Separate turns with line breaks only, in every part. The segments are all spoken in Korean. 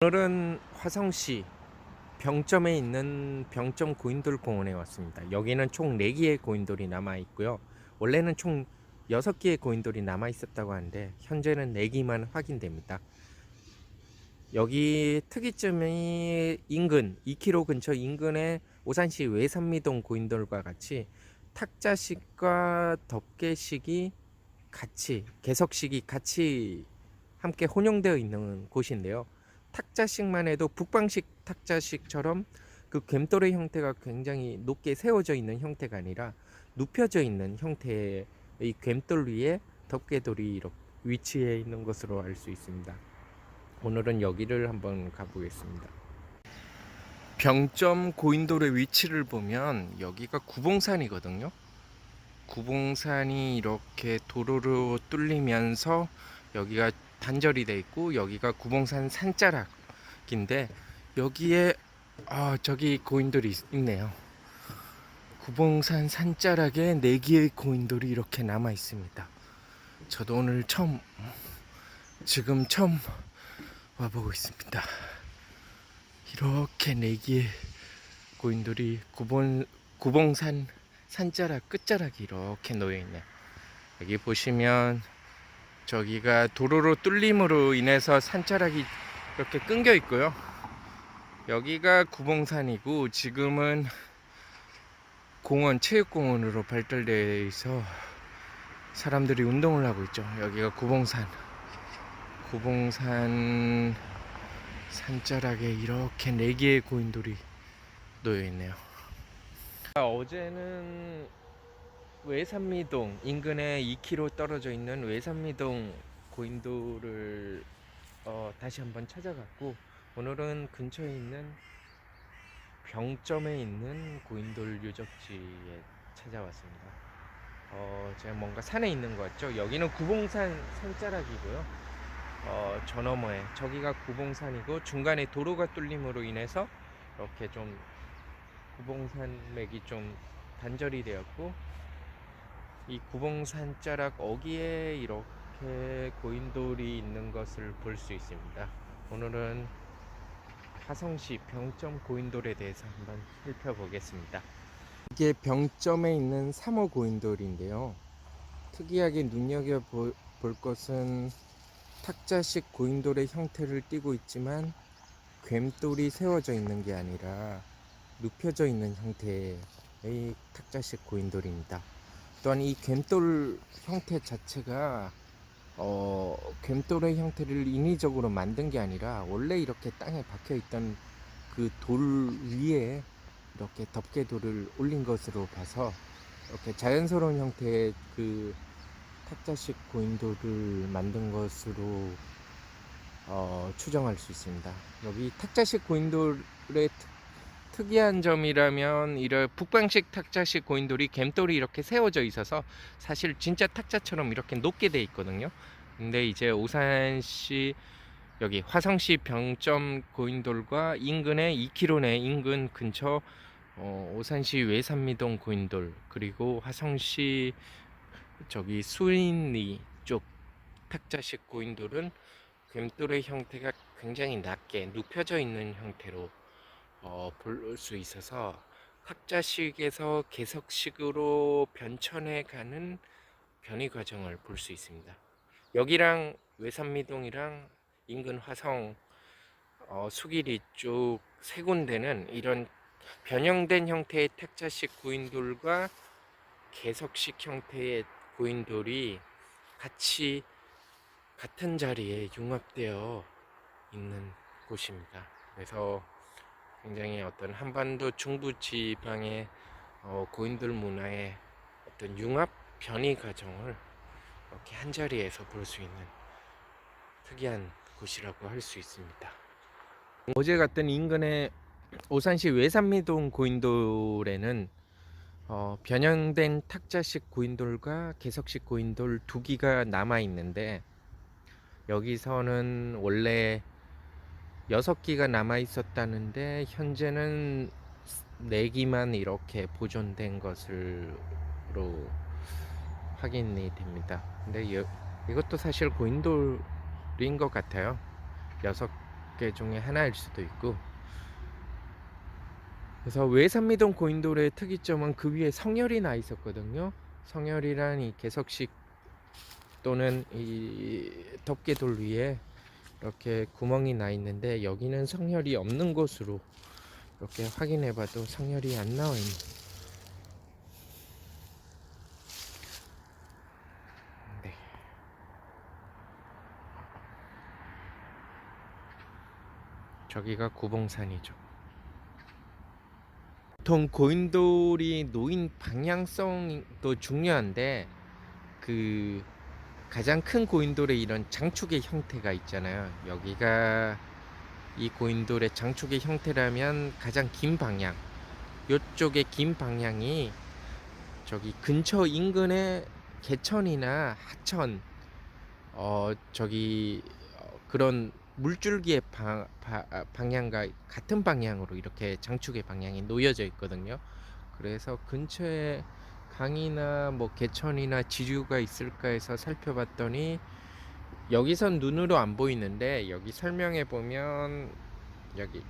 오늘은 화성시 병점에 있는 병점 고인돌 공원에 왔습니다. 여기는 총 4개의 고인돌이 남아 있고요. 원래는 총 6개의 고인돌이 남아 있었다고 하는데 현재는 4개만 확인됩니다. 여기 특이점이 인근 2km 근처 인근의 오산시 외산미동 고인돌과 같이 탁자식과 덮개식이 같이 개석식이 같이 함께 혼용되어 있는 곳인데요. 탁자식만 해도 북방식 탁자식처럼 그 괸돌의 형태가 굉장히 높게 세워져 있는 형태가 아니라 눕혀져 있는 형태의 이 괸돌 위에 덮개돌이 이렇게 위치해 있는 것으로 알 수 있습니다. 오늘은 여기를 한번 가보겠습니다. 병점 고인돌의 위치를 보면 여기가 구봉산이거든요. 구봉산이 이렇게 도로로 뚫리면서 여기가 단절이 돼 있고 여기가 구봉산 산자락인데 여기에 저기 고인돌이 있네요. 구봉산 산자락에 4개의 고인돌이 이렇게 남아 있습니다. 저도 오늘 지금 처음 와보고 있습니다. 이렇게 4개의 고인돌이 구봉산 산자락 끝자락이 이렇게 놓여있네. 여기 보시면 저기가 도로로 뚫림으로 인해서 산자락이 이렇게 끊겨 있고요. 여기가 구봉산이고 지금은 공원, 체육공원으로 발달되어 있어 사람들이 운동을 하고 있죠. 여기가 구봉산 산자락에 이렇게 4개의 고인돌이 놓여 있네요. 어제는 외산미동 인근에 2km 떨어져 있는 외산미동 고인돌을 다시 한번 찾아갔고 오늘은 근처에 있는 병점에 있는 고인돌 유적지에 찾아왔습니다. 제가 뭔가 산에 있는 것 같죠? 여기는 구봉산 산자락이고요. 저 너머에 저기가 구봉산이고 중간에 도로가 뚫림으로 인해서 이렇게 좀 구봉산맥이 좀 단절이 되었고 이 구봉산 자락 어귀에 이렇게 고인돌이 있는 것을 볼 수 있습니다. 오늘은 화성시 병점 고인돌에 대해서 한번 살펴보겠습니다. 이게 병점에 있는 3호 고인돌인데요. 특이하게 눈여겨볼 것은 탁자식 고인돌의 형태를 띠고 있지만 괸돌이 세워져 있는 게 아니라 눕혀져 있는 형태의 탁자식 고인돌입니다. 또한 이 괸돌 형태 자체가 괸돌의 형태를 인위적으로 만든 게 아니라 원래 이렇게 땅에 박혀 있던 그 돌 위에 이렇게 덮개돌을 올린 것으로 봐서 이렇게 자연스러운 형태의 그 탁자식 고인돌을 만든 것으로 추정할 수 있습니다. 여기 탁자식 고인돌의 특이한 점이라면 이런 북방식 탁자식 고인돌이 괸돌이 이렇게 세워져 있어서 사실 진짜 탁자처럼 이렇게 높게 돼 있거든요. 근데 이제 오산시 여기 화성시 병점 고인돌과 인근의 2km 내 인근 근처 오산시 외산미동 고인돌 그리고 화성시 저기 수인리 쪽 탁자식 고인돌은 괸돌의 형태가 굉장히 낮게 눕혀져 있는 형태로 볼 수 있어서 탁자식에서 개석식으로 변천해 가는 변이 과정을 볼 수 있습니다. 여기랑 외산미동이랑 인근 화성 수길이 쪽 세 군데는 이런 변형된 형태의 탁자식 고인돌과 개석식 형태의 고인돌이 같이 같은 자리에 융합되어 있는 곳입니다. 그래서 굉장히 어떤 한반도 중부 지방의 고인돌 문화의 어떤 융합 변이 과정을 이렇게 한 자리에서 볼 수 있는 특이한 곳이라고 할 수 있습니다. 어제 갔던 인근의 오산시 외산미동 고인돌에는 변형된 탁자식 고인돌과 개석식 고인돌 2기가 남아 있는데 여기서는 원래 6기가 남아 있었다는데 현재는 4기만 이렇게 보존된 것으로 확인이 됩니다. 근데 이것도 사실 고인돌인 것 같아요. 개 중에 하나일 수도 있고. 그래서 외산미동 고인돌의 특이점은 그 위에 성열이 나 있었거든요. 성열이란 이 개석식 또는 이 덮개돌 위에 이렇게 구멍이 나 있는데, 여기는 성열이 없는 곳으로 이렇게 확인해 봐도 성열이 안 나와 있는. 네. 저기가 구봉산이죠. 보통 고인돌이 놓인 방향성도 중요한데, 그 가장 큰 고인돌의 이런 장축의 형태가 있잖아요. 여기가 이 고인돌의 장축의 형태라면 가장 긴 방향, 요쪽의 긴 방향이 저기 근처 인근의 개천이나 하천, 저기 그런 물줄기의 방향과 같은 방향으로 이렇게 장축의 방향이 놓여져 있거든요. 그래서 근처에 강이나 뭐 개천이나 지류가 있을까 해서 살펴봤더니, 여기선 눈으로 안 보이는데 여기 설명해 보면 여기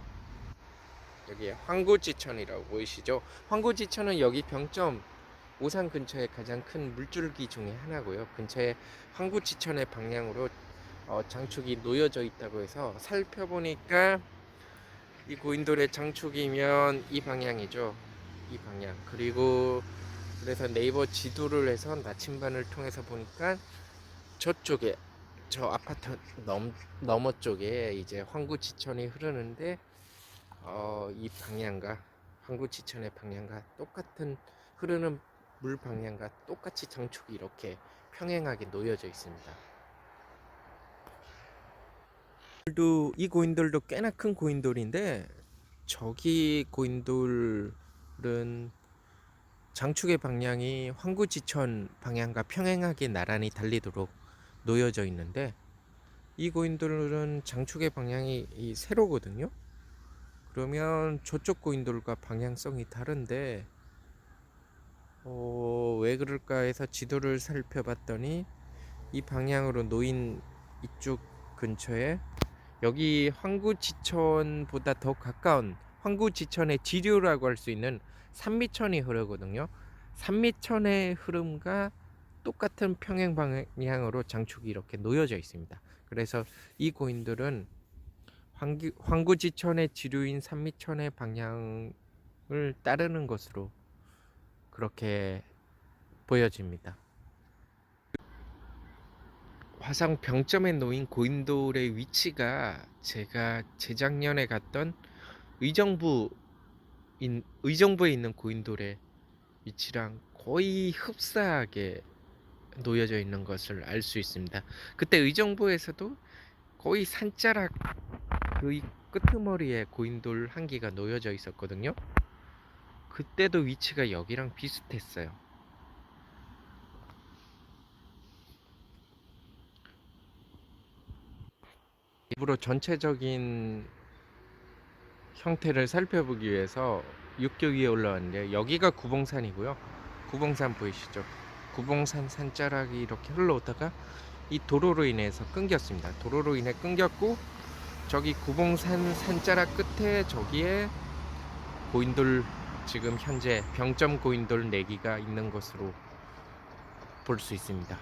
황구지천이라고 보이시죠? 황구지천은 여기 병점 오산 근처에 가장 큰 물줄기 중에 하나고요. 근처에 황구지천의 방향으로 장축이 놓여져 있다고 해서 살펴보니까, 이 고인돌의 장축이면 이 방향이죠. 이 방향. 그리고 그래서 네이버 지도를 해서 나침반을 통해서 보니까 저쪽에, 저 아파트 너머 쪽에 이제 황구지천이 흐르는데, 이 방향과 황구지천의 방향과 똑같은, 흐르는 물 방향과 똑같이 장축이 이렇게 평행하게 놓여져 있습니다. 이 고인돌도 꽤나 큰 고인돌인데, 저기 고인돌은 장축의 방향이 황구지천 방향과 평행하게 나란히 달리도록 놓여져 있는데, 이 고인돌은 장축의 방향이 이 세로거든요. 그러면 저쪽 고인돌과 방향성이 다른데, 왜 그럴까 해서 지도를 살펴봤더니, 이 방향으로 놓인 이쪽 근처에 여기 황구지천보다 더 가까운 황구지천의 지류라고 할 수 있는 산미천이 흐르거든요. 산미천의 흐름과 똑같은 평행 방향으로 장축이 이렇게 놓여져 있습니다. 그래서 이 고인돌은 황구지천의 지류인 산미천의 방향을 따르는 것으로 그렇게 보여집니다. 화성 병점에 놓인 고인돌의 위치가 제가 재작년에 갔던 의정부에 있는 고인돌의 위치랑 거의 흡사하게 놓여져 있는 것을 알 수 있습니다. 그때 의정부에서도 거의 산자락 그 끄트머리에 고인돌 한 기가 놓여져 있었거든요. 그때도 위치가 여기랑 비슷했어요. 일부러 전체적인 형태를 살펴보기 위해서 육교 위에 올라왔는데, 여기가 구봉산이고요. 구봉산 보이시죠? 구봉산 산자락이 이렇게 흘러오다가 이 도로로 인해서 끊겼습니다. 도로로 인해 끊겼고, 저기 구봉산 산자락 끝에 저기에 고인돌, 지금 현재 병점 고인돌 4기가 있는 것으로 볼 수 있습니다.